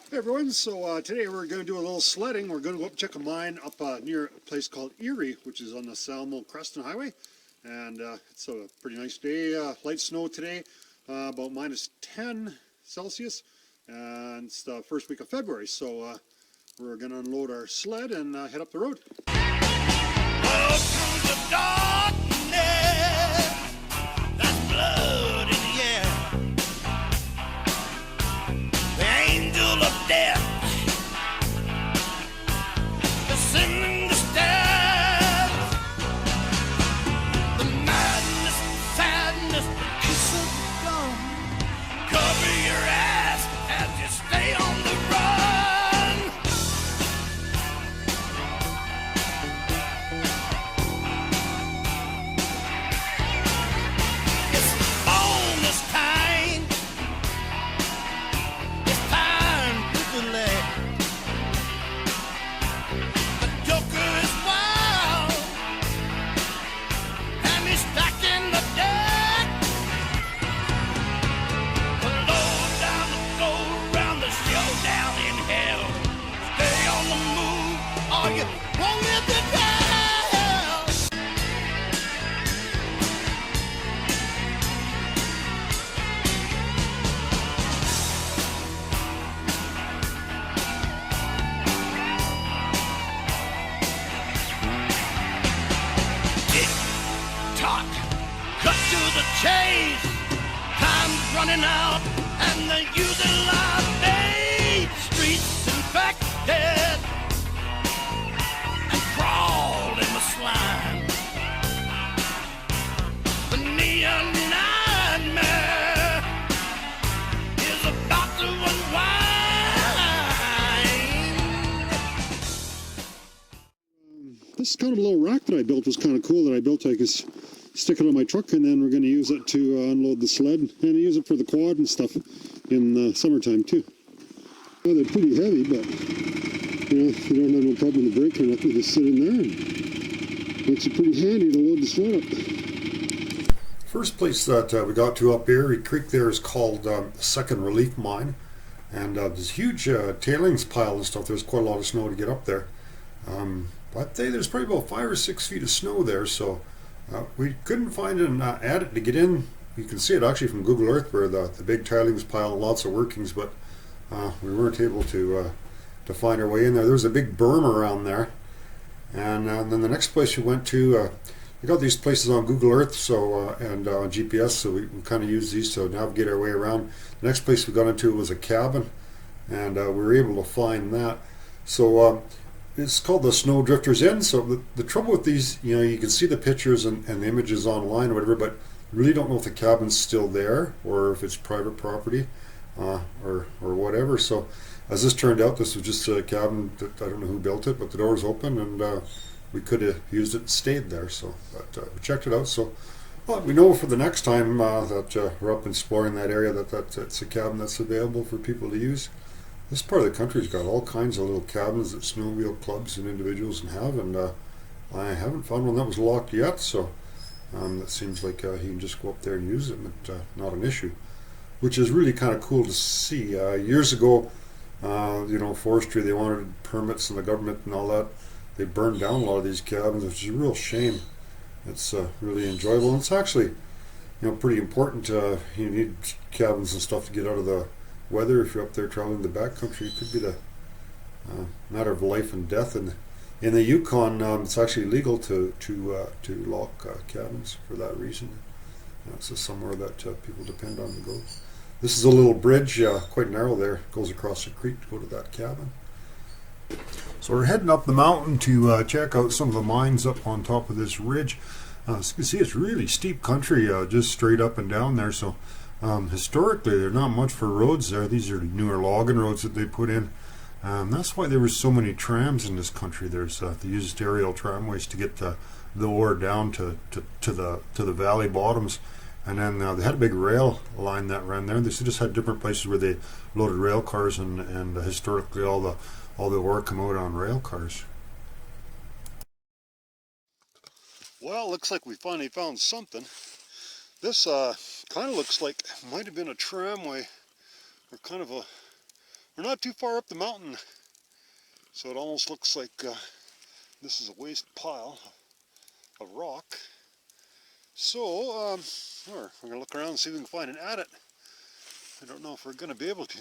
Hey everyone, so today we're going to do a little sledding. We're going to go up check a mine up near a place called Erie, which is on the Salmo Creston Highway. And it's a pretty nice day, light snow today, about -10 Celsius. And it's the first week of February, so we're going to unload our sled and head up the road. Welcome to darkness, that's blood in the air. The angel of death is sending the stairs. The madness, sadness, the kiss of the gun. Cover your ass as you stay on the run. It's bonus time. It's time to delay. The Joker is wild, and he's stacking the deck. The low down to go around the showdown in hell. Stay on the move, or you won't live to tell. Tick tock, cut to the chase. Time's running out, and they're using live bait. Streets infected and crawled in the slime. The neon nightmare is about to unwind. This kind of little rack that I built was kind of cool. That I built, I could stick it on my truck, and then we're going to use it to unload the sled and use it for the quad and stuff in the summertime too. Well, they're pretty heavy, but you know, if you don't have no problem with the brake or nothing, just sit in there and makes it pretty handy to load the sled up. First place that we got to up Erie Creek there is called Second Relief Mine, and there's a huge tailings pile and stuff. There's quite a lot of snow to get up there. But there's probably about 5 or 6 feet of snow there, so we couldn't find an adit to get in. You can see it actually from Google Earth where the big tailings pile and lots of workings, but we weren't able to find our way in there. There was a big berm around there, and then the next place we went to, we got these places on Google Earth, so and on GPS, so we kind of use these to navigate our way around. The next place we got into was a cabin, and we were able to find that. So it's called the Snow Drifters Inn. So the trouble with these, you know, you can see the pictures and the images online or whatever, but you really don't know if the cabin's still there or if it's private property or whatever. So as this turned out, this was just a cabin that I don't know who built it, but the door's open, and we could have used it and stayed there. So but we checked it out. So well, we know for the next time that we're up exploring that area that it's a cabin that's available for people to use. This part of the country's got all kinds of little cabins that snowmobile clubs and individuals have, and I haven't found one that was locked yet, so that seems like you can just go up there and use it, but not an issue, which is really kind of cool to see. Years ago, you know, forestry, they wanted permits and the government and all that. They burned down a lot of these cabins, which is a real shame. It's really enjoyable, and it's actually, you know, pretty important. You need cabins and stuff to get out of the weather if you're up there traveling the backcountry. It could be the matter of life and death. And in the Yukon, it's actually legal to lock cabins for that reason. It's just somewhere that people depend on to go. This is a little bridge, quite narrow there. It goes across the creek to go to that cabin. So we're heading up the mountain to check out some of the mines up on top of this ridge. As you can see, it's really steep country, just straight up and down there. So historically, there's not much for roads there. These are newer logging roads that they put in. That's why there were so many trams in this country. There's they used aerial tramways to get the ore down to the valley bottoms, and then they had a big rail line that ran there. They just had different places where they loaded rail cars, and historically all the ore come out on rail cars. Well, looks like we finally found something. This kind of looks like might have been a tramway, or kind of a we're not too far up the mountain, so it almost looks like this is a waste pile of rock. So we're going to look around and see if we can find an adit. I don't know if we're going to be able to.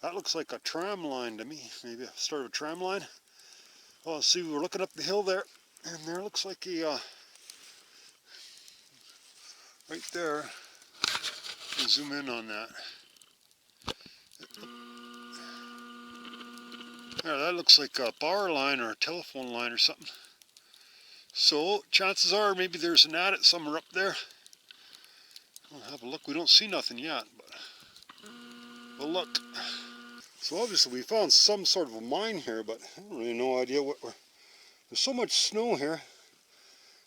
That looks like a tram line to me, maybe a start of a tram line. Oh, see, we're looking up the hill there, and there looks like a, right there, we'll zoom in on that. There, that looks like a power line or a telephone line or something. So, chances are maybe there's an adit somewhere up there. We'll have a look. We don't see nothing yet, but we'll look. So obviously we found some sort of a mine here, but I don't really no idea what we're... There's so much snow here,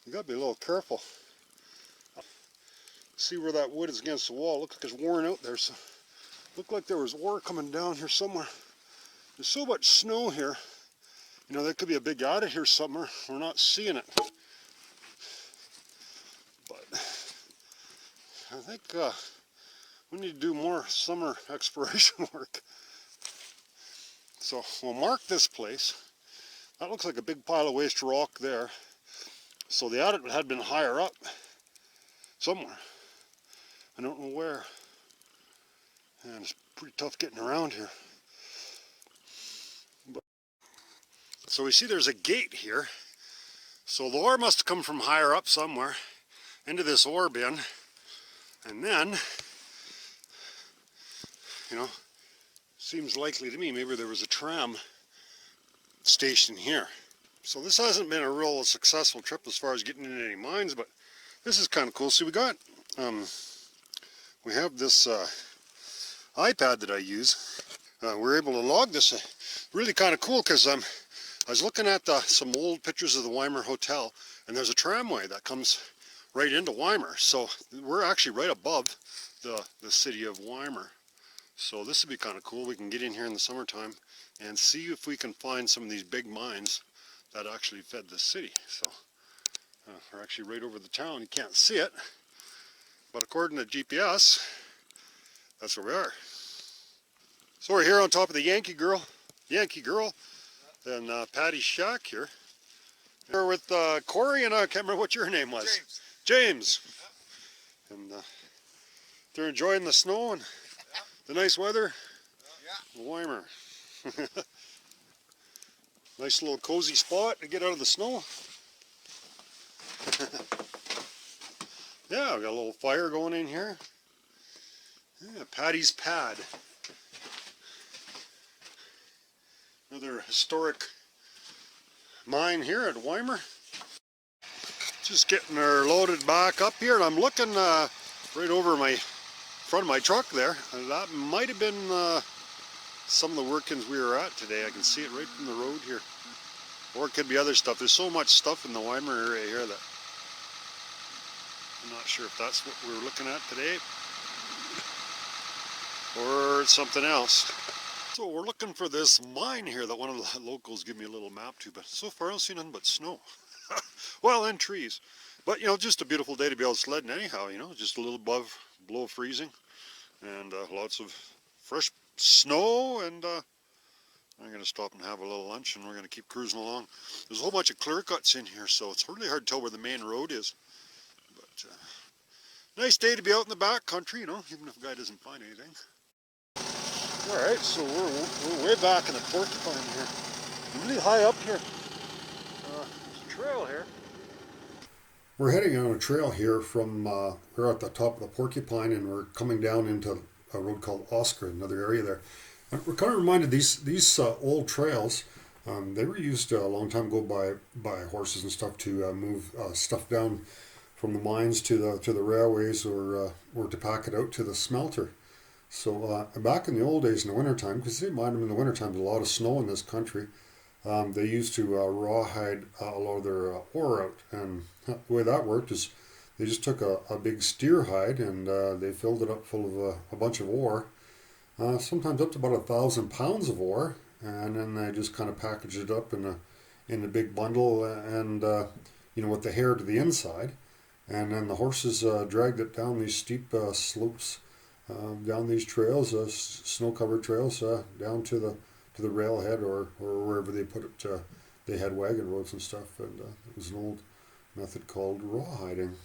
you gotta be a little careful. See where that wood is against the wall. Look like it's worn out there, so looked like there was ore coming down here somewhere. There's so much snow here, you know, there could be a big adit here somewhere. We're not seeing it. But I think we need to do more summer exploration work. So we'll mark this place. That looks like a big pile of waste rock there. So the adit had been higher up somewhere. I don't know where. And it's pretty tough getting around here. But, so we see there's a gate here. So the ore must have come from higher up somewhere into this ore bin. And then, you know, seems likely to me maybe there was a tram station here. So this hasn't been a real successful trip as far as getting into any mines, but this is kind of cool. See, we have this iPad that I use. We're able to log this. Really kind of cool because I was looking at some old pictures of the Ymir Hotel, and there's a tramway that comes right into Ymir. So we're actually right above the city of Ymir. So this would be kind of cool. We can get in here in the summertime and see if we can find some of these big mines that actually fed the city. So we're actually right over the town. You can't see it, but according to GPS, that's where we are. So we're here on top of the Yankee Girl, and Patty's shack here. We're with Corey, and I can't remember what your name was. James. And they're enjoying the snow and the nice weather. Yeah. Ymir. Nice little cozy spot to get out of the snow. Yeah, we got a little fire going in here. Yeah, Patty's Pad. Another historic mine here at Ymir. Just getting her loaded back up here, and I'm looking right over my front of my truck there. That might have been some of the workings we were at today. I can see it right from the road here. Or it could be other stuff. There's so much stuff in the Ymir area here that I'm not sure if that's what we were looking at today or it's something else. So we're looking for this mine here that one of the locals gave me a little map to, but so far I don't see nothing but snow. Well, and trees. But, you know, just a beautiful day to be out sledding anyhow, you know, just a little below freezing, and lots of fresh snow, and I'm going to stop and have a little lunch, and we're going to keep cruising along. There's a whole bunch of clear cuts in here, so it's really hard to tell where the main road is. But nice day to be out in the backcountry, you know, even if a guy doesn't find anything. Alright, so we're way back in the porcupine here. Really high up here. There's a trail here. We're heading on a trail here from, we're at the top of the porcupine, and we're coming down into a road called Oscar, another area there. And we're kind of reminded these old trails, they were used a long time ago by horses and stuff to move stuff down from the mines to the railways, or to pack it out to the smelter. So back in the old days in the wintertime, because they mind them in the wintertime, there's a lot of snow in this country, they used to rawhide a lot of their ore out. And the way that worked is they just took a big steer hide, and they filled it up full of a bunch of ore, sometimes up to about 1,000 pounds of ore, and then they just kind of packaged it up in a big bundle, and you know, with the hair to the inside, and then the horses dragged it down these steep slopes down these trails, snow-covered trails, down to the railhead or wherever they put it. They had wagon roads and stuff, and it was an old method called rawhiding.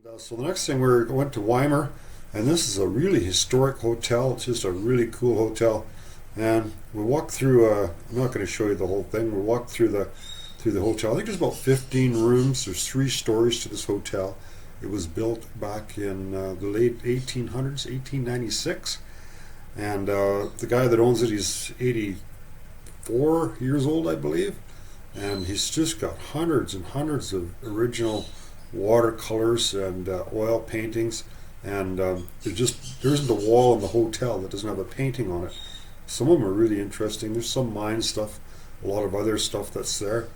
And so the next thing, we went to Ymir, and this is a really historic hotel. It's just a really cool hotel. And we walked through. I'm not going to show you the whole thing. We walked through the hotel. I think there's about 15 rooms. There's 3 stories to this hotel. It was built back in the late 1800s, 1896. And the guy that owns it, he's 84 years old, I believe. And he's just got hundreds and hundreds of original watercolors and oil paintings. And there isn't a wall in the hotel that doesn't have a painting on it. Some of them are really interesting. There's some mine stuff, a lot of other stuff that's there.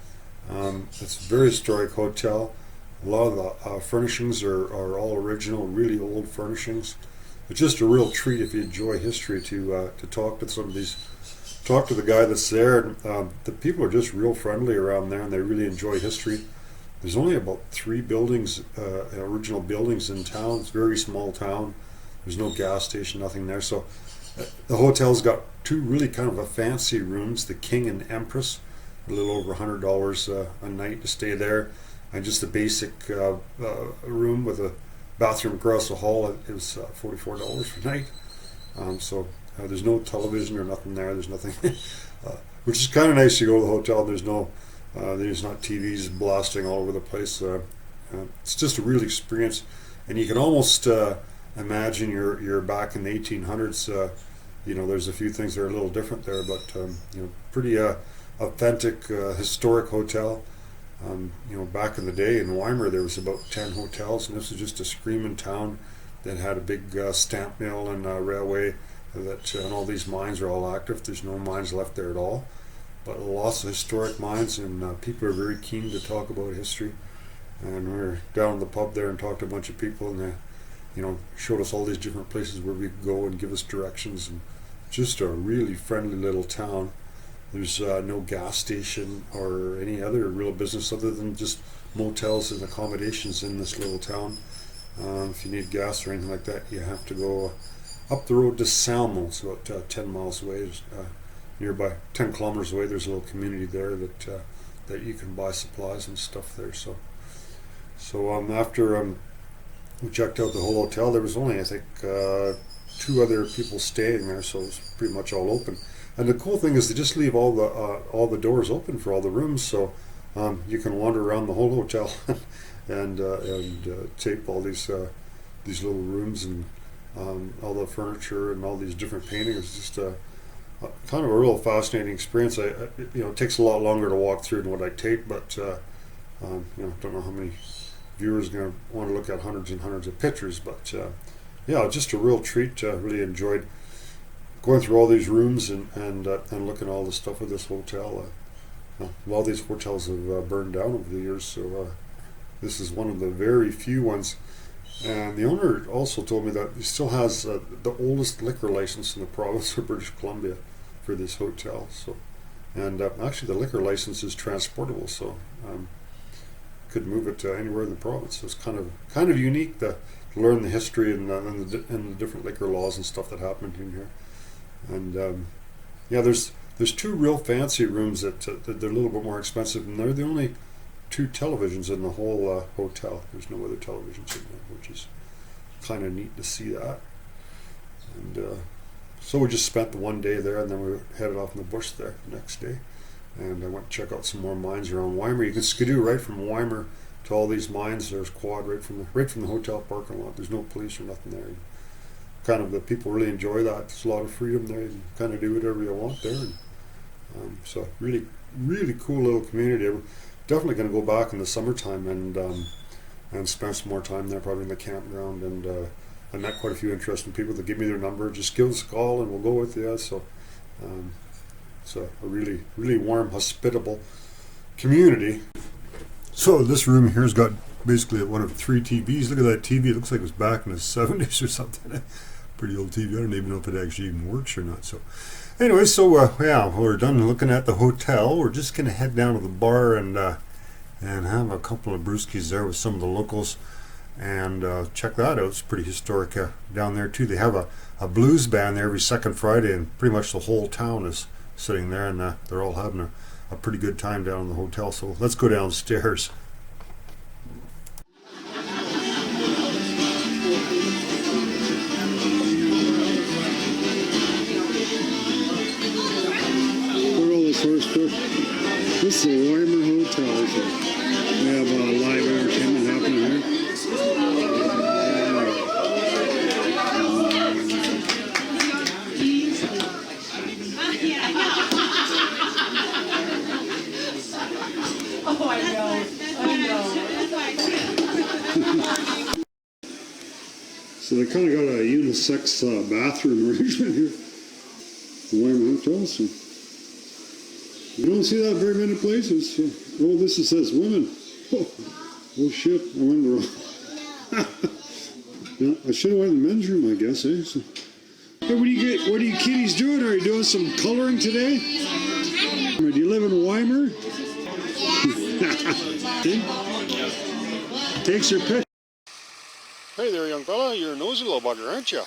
It's a very historic hotel. A lot of the furnishings are all original, really old furnishings. It's just a real treat if you enjoy history to talk to some of these, talk to the guy that's there. And, the people are just real friendly around there, and they really enjoy history. There's only about 3 buildings, original buildings in town. It's a very small town. There's no gas station, nothing there. So the hotel's got 2 really kind of a fancy rooms, the King and Empress, a little over $100 a night to stay there, and just a basic room with a bathroom across the hall is $44 per night. So there's no television or nothing there. There's nothing, which is kind of nice. You go to the hotel and there's not TVs blasting all over the place. It's just a real experience, and you can almost imagine you're back in the 1800s. There's a few things that are a little different there, but pretty authentic, historic hotel. Back in the day in Ymir, there was about 10 hotels, and this was just a screaming town that had a big stamp mill and railway. And all these mines are all active. There's no mines left there at all, but lots of historic mines, and people are very keen to talk about history. And we were down in the pub there and talked to a bunch of people, and they showed us all these different places where we could go and give us directions. And just a really friendly little town. There's no gas station or any other real business other than just motels and accommodations in this little town. If you need gas or anything like that, you have to go up the road to Salmo. It's about 10 miles away, nearby, 10 kilometers away. There's a little community there that you can buy supplies and stuff there. So after we checked out the whole hotel, there was only, I think, 2 other people staying there, so it was pretty much all open. And the cool thing is they just leave all the doors open for all the rooms, so you can wander around the whole hotel and tape all these little rooms and all the furniture and all these different paintings. It's just kind of a real fascinating experience. It takes a lot longer to walk through than what I take, but don't know how many viewers are going to want to look at hundreds and hundreds of pictures. But just a real treat. Really enjoyed going through all these rooms and looking at all the stuff of this hotel. A lot of these hotels have burned down over the years, so this is one of the very few ones. And the owner also told me that he still has the oldest liquor license in the province of British Columbia for this hotel. So, and actually the liquor license is transportable, so could move it anywhere in the province. So it's kind of unique to learn the history and the different liquor laws and stuff that happened in here. And there's 2 real fancy rooms that they're a little bit more expensive, and they're the only 2 televisions in the whole hotel. There's no other televisions in there, which is kind of neat to see that. And so we just spent the one day there, and then we headed off in the bush there the next day. And I went to check out some more mines around Ymir. You can skidoo right from Ymir to all these mines. There's quad right from the hotel parking lot. There's no police or nothing there. Kind of the people really enjoy that. There's a lot of freedom there. You can kind of do whatever you want there. And, so really, really cool little community. We're definitely going to go back in the summertime and spend some more time there, probably in the campground. And I met quite a few interesting people that give me their number. Just give us a call and we'll go with you. So it's a really, really warm, hospitable community. So this room here's got basically one of 3 TVs. Look at that TV. It looks like it was back in the 70s or something. Pretty old TV. I don't even know if it actually even works or not. So anyway, we're done looking at the hotel. We're just going to head down to the bar and have a couple of brewskis there with some of the locals. and check that out. It's pretty historic down there too. They have a blues band there every second Friday, and pretty much the whole town is sitting there, and they're all having a pretty good time down in the hotel. So let's go downstairs. Look at all this horse stuff. This is the Ymir Hotel. We have live entertainment happening here. Oh, I know. So they kind of got a unisex bathroom arrangement here. The Ymir Hotel. So you don't see that very many places. So, oh, this says women. Oh shit! I went wrong. Yeah, I should have went in the men's room, I guess. Eh? So, hey, what are you kiddies doing? Are you doing some coloring today? Do you live in Ymir? Takes your picture. Hey there, young fella. You're a nosy little bugger, aren't you?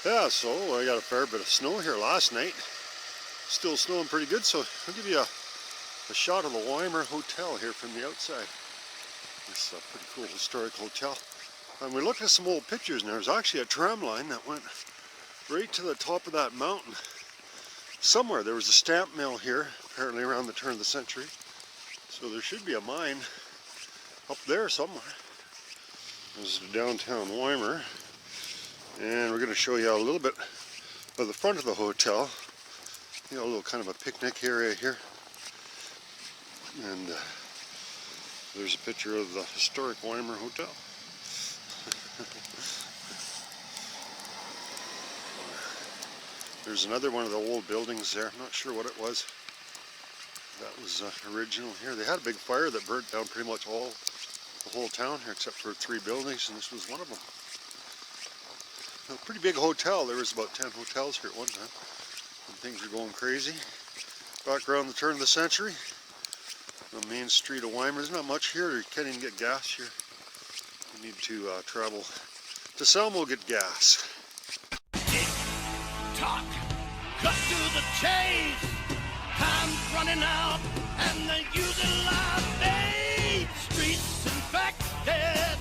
Yeah, so I got a fair bit of snow here last night. Still snowing pretty good, so I'll give you a shot of the Ymir Hotel here from the outside. It's a pretty cool historic hotel. And we looked at some old pictures, and there's actually a tram line that went right to the top of that mountain. Somewhere there was a stamp mill here, apparently around the turn of the century. So there should be a mine up there somewhere. This is downtown Ymir, and we're going to show you a little bit of the front of the hotel. You know, a little kind of a picnic area here, and there's a picture of the historic Ymir Hotel. There's another one of the old buildings there. I'm not sure what it was. That was original here. They had a big fire that burnt down pretty much the whole town here, except for 3 buildings, and this was one of them. A pretty big hotel. There was about 10 hotels here at one time, and things were going crazy. Back around the turn of the century, the main street of Ymir. There's not much here. You can't even get gas here. You need to travel to Selmo to get gas. Talk, cut to the chase. Time's running out, and they're using live bait. Streets infected